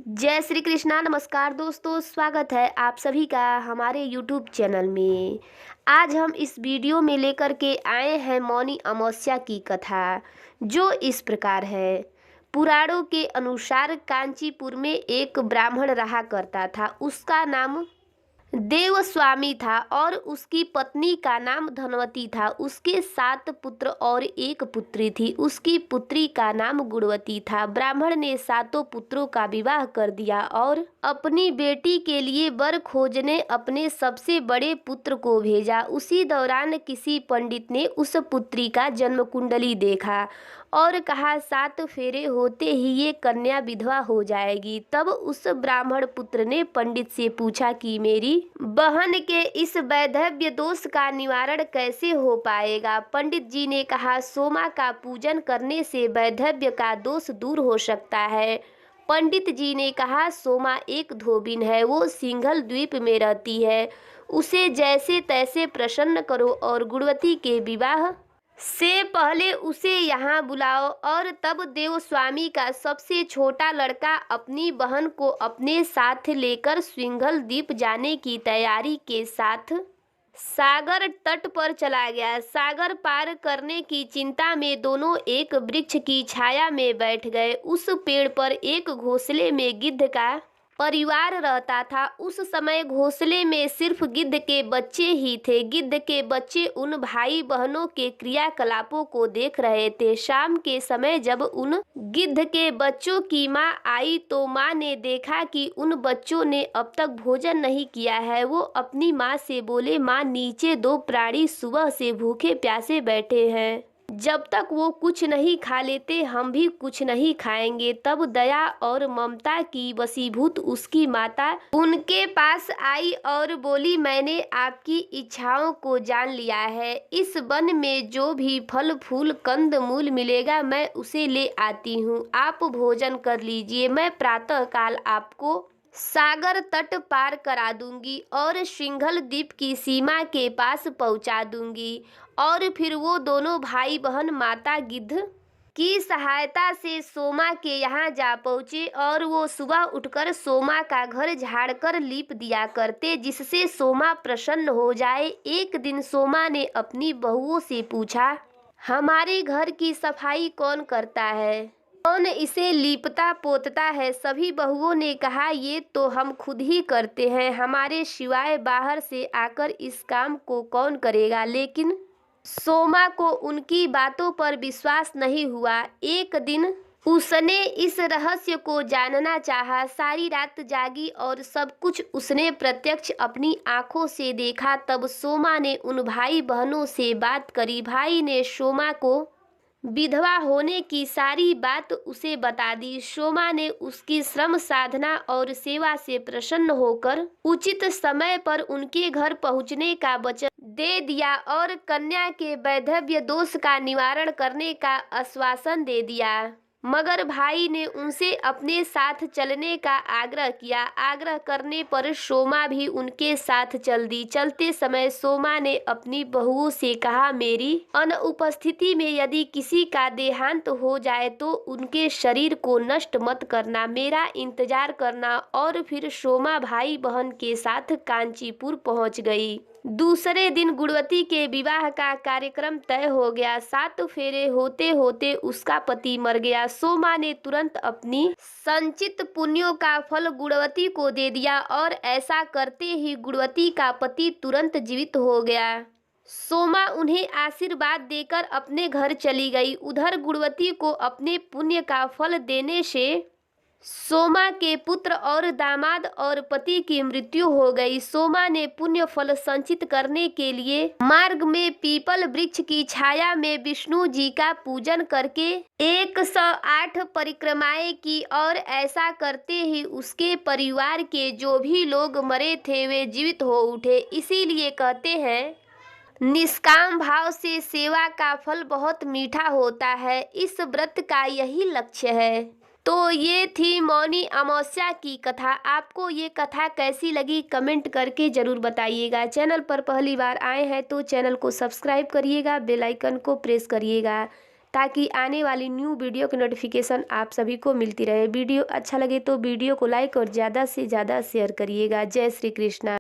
जय श्री कृष्णा। नमस्कार दोस्तों, स्वागत है आप सभी का हमारे YouTube चैनल में। आज हम इस वीडियो में लेकर के आए हैं मौनी अमावस्या की कथा, जो इस प्रकार है। पुराणों के अनुसार कांचीपुर में एक ब्राह्मण रहा करता था। उसका नाम देवस्वामी था और उसकी पत्नी का नाम धनवती था। उसके 7 पुत्र और एक पुत्री थी। उसकी पुत्री का नाम गुणवती था। ब्राह्मण ने 7 पुत्रों का विवाह कर दिया और अपनी बेटी के लिए वर खोजने अपने सबसे बड़े पुत्र को भेजा। उसी दौरान किसी पंडित ने उस पुत्री का जन्म कुंडली देखा और कहा 7 फेरे होते ही ये कन्या विधवा हो जाएगी। तब उस ब्राह्मण पुत्र ने पंडित से पूछा कि मेरी बहन के इस वैधव्य दोष का निवारण कैसे हो पाएगा। पंडित जी ने कहा सोमा का पूजन करने से वैधव्य का दोष दूर हो सकता है। पंडित जी ने कहा सोमा एक धोबिन है, वो सिंघल द्वीप में रहती है। उसे जैसे तैसे प्रसन्न करो और गुणवती के विवाह से पहले उसे यहाँ बुलाओ। और तब देवस्वामी का सबसे छोटा लड़का अपनी बहन को अपने साथ लेकर सिंघल द्वीप जाने की तैयारी के साथ सागर तट पर चला गया। सागर पार करने की चिंता में दोनों एक वृक्ष की छाया में बैठ गए। उस पेड़ पर एक घोंसले में गिद्ध का परिवार रहता था। उस समय घोंसले में सिर्फ गिद्ध के बच्चे ही थे। गिद्ध के बच्चे उन भाई बहनों के क्रियाकलापों को देख रहे थे। शाम के समय जब उन गिद्ध के बच्चों की माँ आई तो माँ ने देखा कि उन बच्चों ने अब तक भोजन नहीं किया है। वो अपनी माँ से बोले, माँ नीचे 2 प्राणी सुबह से भूखे प्यासे बैठे हैं, जब तक वो कुछ नहीं खा लेते हम भी कुछ नहीं खाएंगे। तब दया और ममता की वशीभूत उसकी माता उनके पास आई और बोली, मैंने आपकी इच्छाओं को जान लिया है। इस वन में जो भी फल फूल कंद मूल मिलेगा मैं उसे ले आती हूँ। आप भोजन कर लीजिए, मैं प्रातः काल आपको सागर तट पार करा दूंगी और सिंघल द्वीप की सीमा के पास पहुंचा दूंगी। और फिर वो दोनों भाई बहन माता गिद्ध की सहायता से सोमा के यहाँ जा पहुँचे और वो सुबह उठकर सोमा का घर झाड़कर लीप दिया करते, जिससे सोमा प्रसन्न हो जाए। एक दिन सोमा ने अपनी बहुओं से पूछा, हमारे घर की सफाई कौन करता है, कौन इसे लीपता पोतता है। सभी बहुओं ने कहा, ये तो हम खुद ही करते हैं, हमारे सिवाय बाहर से आकर इस काम को कौन करेगा। लेकिन सोमा को उनकी बातों पर विश्वास नहीं हुआ। एक दिन उसने इस रहस्य को जानना चाहा। सारी रात जागी और सब कुछ उसने प्रत्यक्ष अपनी आंखों से देखा। तब सोमा ने उन भाई बहनों से बात करी। भाई ने सोमा को विधवा होने की सारी बात उसे बता दी। सोमा ने उसकी श्रम साधना और सेवा से प्रसन्न होकर उचित समय पर उनके घर पहुंचने का वचन दे दिया और कन्या के वैधव्य दोष का निवारण करने का आश्वासन दे दिया। मगर भाई ने उनसे अपने साथ चलने का आग्रह किया। आग्रह करने पर सोमा भी उनके साथ चल दी। चलते समय सोमा ने अपनी बहुओं से कहा, मेरी अनुपस्थिति में यदि किसी का देहांत हो जाए तो उनके शरीर को नष्ट मत करना, मेरा इंतजार करना। और फिर सोमा भाई बहन के साथ कांचीपुर पहुंच गई। दूसरे दिन गुणवती के विवाह का कार्यक्रम तय हो गया। 7 फेरे होते होते उसका पति मर गया। सोमा ने तुरंत अपनी संचित पुण्यों का फल गुणवती को दे दिया और ऐसा करते ही गुणवती का पति तुरंत जीवित हो गया। सोमा उन्हें आशीर्वाद देकर अपने घर चली गई। उधर गुणवती को अपने पुण्य का फल देने से सोमा के पुत्र और दामाद और पति की मृत्यु हो गई। सोमा ने पुण्य फल संचित करने के लिए मार्ग में पीपल वृक्ष की छाया में विष्णु जी का पूजन करके 108 परिक्रमाएं की और ऐसा करते ही उसके परिवार के जो भी लोग मरे थे वे जीवित हो उठे। इसीलिए कहते हैं, निष्काम भाव से सेवा का फल बहुत मीठा होता है। इस व्रत का यही लक्ष्य है। तो ये थी मौनी अमावस्या की कथा। आपको ये कथा कैसी लगी कमेंट करके ज़रूर बताइएगा। चैनल पर पहली बार आए हैं तो चैनल को सब्सक्राइब करिएगा, बेल आइकन को प्रेस करिएगा ताकि आने वाली न्यू वीडियो की नोटिफिकेशन आप सभी को मिलती रहे। वीडियो अच्छा लगे तो वीडियो को लाइक और ज़्यादा से ज़्यादा शेयर करिएगा। जय श्री कृष्णा।